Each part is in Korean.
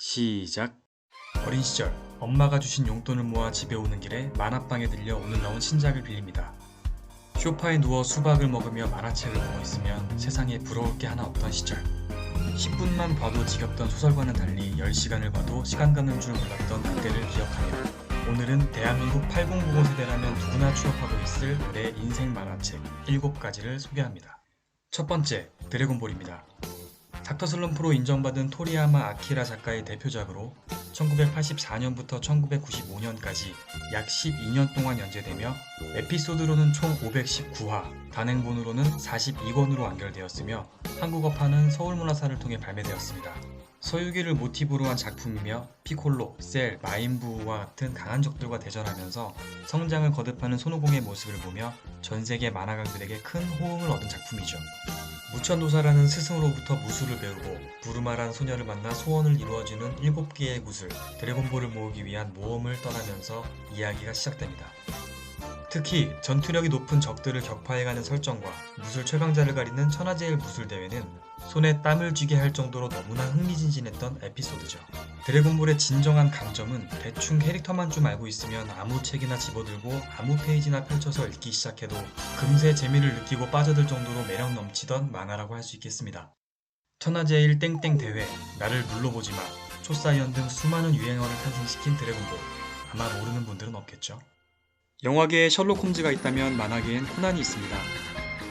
시작. 어린 시절 엄마가 주신 용돈을 모아 집에 오는 길에 만화방에 들려 오늘 나온 신작을 빌립니다. 소파에 누워 수박을 먹으며 만화책을 보고 있으면 세상에 부러울 게 하나 없던 시절. 10분만 봐도 지겹던 소설과는 달리 10시간을 봐도 시간 가는 줄 몰랐던 그때를 기억하며 오늘은 대한민국 8090 세대라면 누구나 추억하고 있을 내 인생 만화책 7가지를 소개합니다. 첫 번째, 드래곤볼입니다. 닥터 슬럼프로 인정받은 토리야마 아키라 작가의 대표작으로 1984년부터 1995년까지 약 12년 동안 연재되며 에피소드로는 총 519화, 단행본으로는 42권으로 완결되었으며 한국어판은 서울문화사를 통해 발매되었습니다. 서유기를 모티브로 한 작품이며 피콜로, 셀, 마인부와 같은 강한 적들과 대전하면서 성장을 거듭하는 손오공의 모습을 보며 전세계 만화가들에게 큰 호응을 얻은 작품이죠. 무천도사라는 스승으로부터 무술을 배우고 부르마라는 소녀를 만나 소원을 이루어주는 7개의 구슬, 드래곤볼을 모으기 위한 모험을 떠나면서 이야기가 시작됩니다. 특히 전투력이 높은 적들을 격파해가는 설정과 무술 최강자를 가리는 천하제일 무술대회는 손에 땀을 쥐게 할 정도로 너무나 흥미진진했던 에피소드죠. 드래곤볼의 진정한 강점은 대충 캐릭터만 좀 알고 있으면 아무 책이나 집어들고 아무 페이지나 펼쳐서 읽기 시작해도 금세 재미를 느끼고 빠져들 정도로 매력 넘치던 만화라고 할 수 있겠습니다. 천하제일 땡땡 대회, 나를 눌러보지마, 초사이언 등 수많은 유행어를 탄생시킨 드래곤볼, 아마 모르는 분들은 없겠죠. 영화계에 셜록 홈즈가 있다면 만화계엔 코난이 있습니다.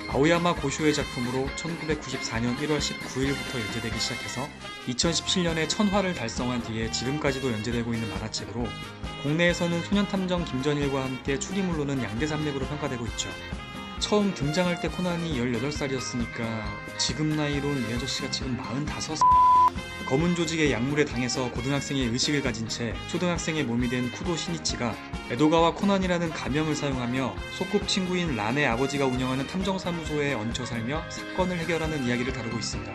아오야마 고쇼의 작품으로 1994년 1월 19일부터 연재되기 시작해서 2017년에 1000화를 달성한 뒤에 지금까지도 연재되고 있는 만화책으로 국내에서는 소년탐정 김전일과 함께 추리물로는 양대산맥으로 평가되고 있죠. 처음 등장할 때 코난이 18살이었으니까 지금 나이론 이 아저씨가 지금 45. 검은 조직의 약물에 당해서 고등학생의 의식을 가진 채 초등학생의 몸이 된 쿠도 시니치가 에도가와 코난이라는 가명을 사용하며 소꿉친구인 란의 아버지가 운영하는 탐정사무소에 얹혀 살며 사건을 해결하는 이야기를 다루고 있습니다.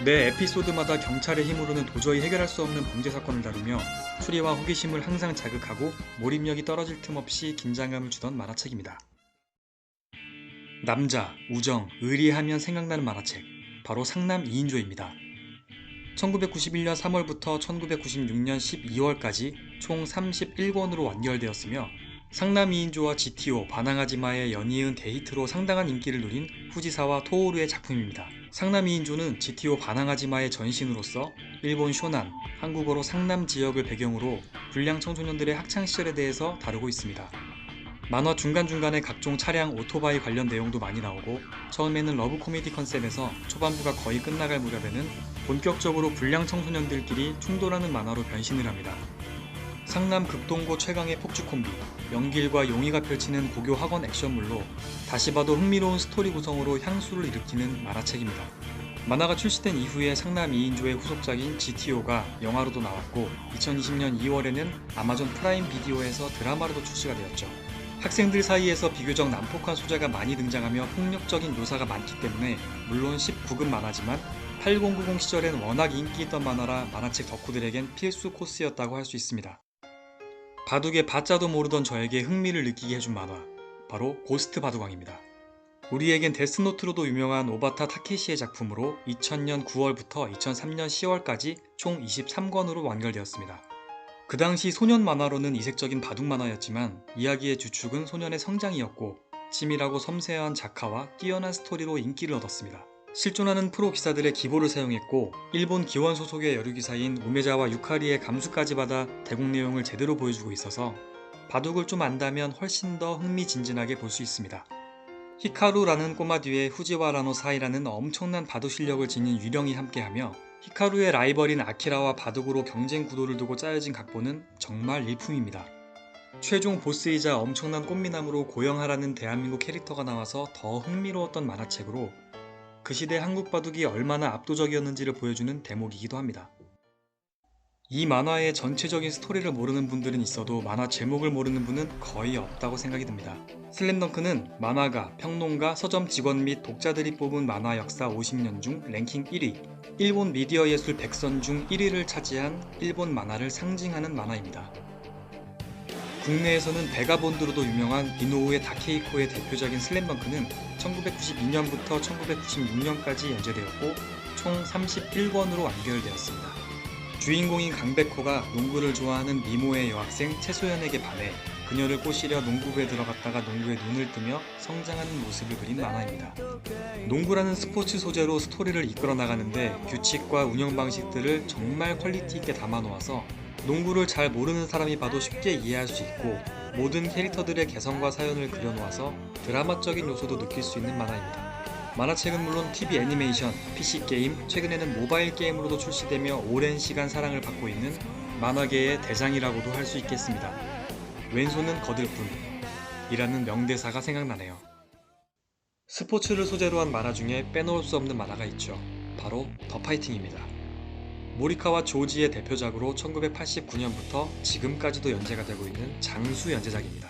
매 에피소드마다 경찰의 힘으로는 도저히 해결할 수 없는 범죄 사건을 다루며 추리와 호기심을 항상 자극하고 몰입력이 떨어질 틈 없이 긴장감을 주던 만화책입니다. 남자, 우정, 의리하면 생각나는 만화책, 바로 상남 2인조입니다. 1991년 3월부터 1996년 12월까지 총 31권으로 완결되었으며 상남 2인조와 GTO, 바나가지마의 연이은 대히트로 상당한 인기를 누린 후지사와 토오루의 작품입니다. 상남 2인조는 GTO 바나가지마의 전신으로서 일본 쇼난, 한국어로 상남 지역을 배경으로 불량 청소년들의 학창시절에 대해서 다루고 있습니다. 만화 중간중간에 각종 차량, 오토바이 관련 내용도 많이 나오고 처음에는 러브 코미디 컨셉에서 초반부가 거의 끝나갈 무렵에는 본격적으로 불량 청소년들끼리 충돌하는 만화로 변신을 합니다. 상남 극동고 최강의 폭주 콤비, 영길과 용의가 펼치는 고교 학원 액션물로 다시 봐도 흥미로운 스토리 구성으로 향수를 일으키는 만화책입니다. 만화가 출시된 이후에 상남 2인조의 후속작인 GTO가 영화로도 나왔고 2020년 2월에는 아마존 프라임 비디오에서 드라마로도 출시가 되었죠. 학생들 사이에서 비교적 난폭한 소재가 많이 등장하며 폭력적인 묘사가 많기 때문에 물론 19금 만화지만 8090 시절엔 워낙 인기 있던 만화라 만화책 덕후들에겐 필수 코스였다고 할 수 있습니다. 바둑의 바자도 모르던 저에게 흥미를 느끼게 해준 만화, 바로 고스트 바둑왕입니다. 우리에겐 데스노트로도 유명한 오바타 타케시의 작품으로 2000년 9월부터 2003년 10월까지 총 23권으로 완결되었습니다. 그 당시 소년 만화로는 이색적인 바둑 만화였지만 이야기의 주축은 소년의 성장이었고 치밀하고 섬세한 작화와 뛰어난 스토리로 인기를 얻었습니다. 실존하는 프로 기사들의 기보를 사용했고 일본 기원 소속의 여류기사인 우메자와 유카리의 감수까지 받아 대공 내용을 제대로 보여주고 있어서 바둑을 좀 안다면 훨씬 더 흥미진진하게 볼 수 있습니다. 히카루라는 꼬마 뒤에 후지와라노 사이라는 엄청난 바둑 실력을 지닌 유령이 함께하며 히카루의 라이벌인 아키라와 바둑으로 경쟁 구도를 두고 짜여진 각본은 정말 일품입니다. 최종 보스이자 엄청난 꽃미남으로 고영하라는 대한민국 캐릭터가 나와서 더 흥미로웠던 만화책으로 그 시대 한국 바둑이 얼마나 압도적이었는지를 보여주는 대목이기도 합니다. 이 만화의 전체적인 스토리를 모르는 분들은 있어도 만화 제목을 모르는 분은 거의 없다고 생각이 듭니다. 슬램덩크는 만화가, 평론가, 서점 직원 및 독자들이 뽑은 만화 역사 50년 중 랭킹 1위, 일본 미디어 예술 100선 중 1위를 차지한 일본 만화를 상징하는 만화입니다. 국내에서는 베가본드로도 유명한 이노우에 다케이코의 대표작인 슬램덩크는 1992년부터 1996년까지 연재되었고 총 31권으로 완결되었습니다. 주인공인 강백호가 농구를 좋아하는 미모의 여학생 최소연에게 반해 그녀를 꼬시려 농구부에 들어갔다가 농구에 눈을 뜨며 성장하는 모습을 그린 만화입니다. 농구라는 스포츠 소재로 스토리를 이끌어 나가는데 규칙과 운영 방식들을 정말 퀄리티 있게 담아 놓아서 농구를 잘 모르는 사람이 봐도 쉽게 이해할 수 있고 모든 캐릭터들의 개성과 사연을 그려놓아서 드라마적인 요소도 느낄 수 있는 만화입니다. 만화책은 물론 TV 애니메이션, PC 게임, 최근에는 모바일 게임으로도 출시되며 오랜 시간 사랑을 받고 있는 만화계의 대장이라고도 할 수 있겠습니다. 왼손은 거들 뿐이라는 명대사가 생각나네요. 스포츠를 소재로 한 만화 중에 빼놓을 수 없는 만화가 있죠. 바로 더 파이팅입니다. 모리카와 조지의 대표작으로 1989년부터 지금까지도 연재가 되고 있는 장수 연재작입니다.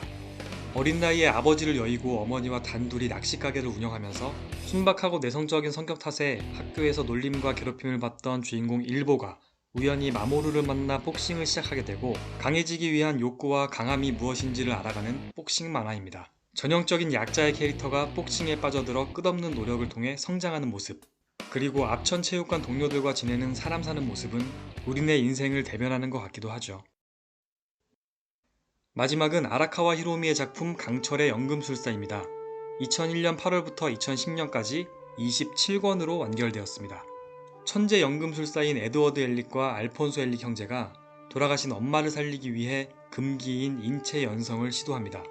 어린 나이에 아버지를 여의고 어머니와 단둘이 낚시가게를 운영하면서 순박하고 내성적인 성격 탓에 학교에서 놀림과 괴롭힘을 받던 주인공 일보가 우연히 마모루를 만나 복싱을 시작하게 되고 강해지기 위한 욕구와 강함이 무엇인지를 알아가는 복싱 만화입니다. 전형적인 약자의 캐릭터가 복싱에 빠져들어 끝없는 노력을 통해 성장하는 모습, 그리고 압천체육관 동료들과 지내는 사람 사는 모습은 우리네 인생을 대변하는 것 같기도 하죠. 마지막은 아라카와 히로미의 작품 강철의 연금술사입니다. 2001년 8월부터 2010년까지 27권으로 완결되었습니다. 천재 연금술사인 에드워드 엘릭과 알폰소 엘릭 형제가 돌아가신 엄마를 살리기 위해 금기인 인체 연성을 시도합니다.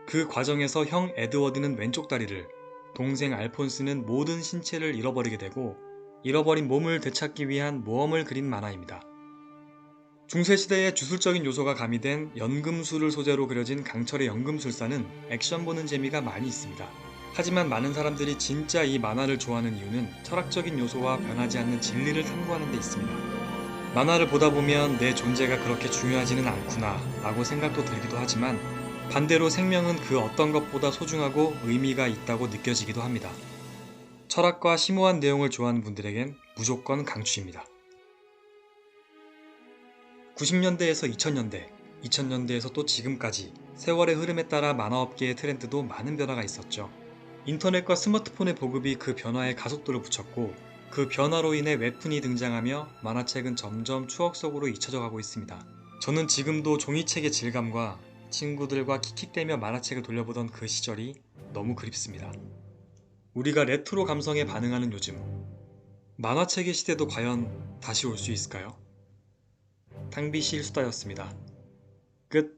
그 과정에서 형 에드워드는 왼쪽 다리를, 동생 알폰스는 모든 신체를 잃어버리게 되고 잃어버린 몸을 되찾기 위한 모험을 그린 만화입니다. 중세시대의 주술적인 요소가 가미된 연금술을 소재로 그려진 강철의 연금술사는 액션 보는 재미가 많이 있습니다. 하지만 많은 사람들이 진짜 이 만화를 좋아하는 이유는 철학적인 요소와 변하지 않는 진리를 탐구하는 데 있습니다. 만화를 보다 보면 내 존재가 그렇게 중요하지는 않구나 라고 생각도 들기도 하지만 반대로 생명은 그 어떤 것보다 소중하고 의미가 있다고 느껴지기도 합니다. 철학과 심오한 내용을 좋아하는 분들에겐 무조건 강추입니다. 90년대에서 2000년대, 2000년대에서 또 지금까지 세월의 흐름에 따라 만화업계의 트렌드도 많은 변화가 있었죠. 인터넷과 스마트폰의 보급이 그 변화에 가속도를 붙였고 그 변화로 인해 웹툰이 등장하며 만화책은 점점 추억 속으로 잊혀져 가고 있습니다. 저는 지금도 종이책의 질감과 친구들과 킥킥대며 만화책을 돌려보던 그 시절이 너무 그립습니다. 우리가 레트로 감성에 반응하는 요즘, 만화책의 시대도 과연 다시 올 수 있을까요? 탕비실 수다였습니다. 끝.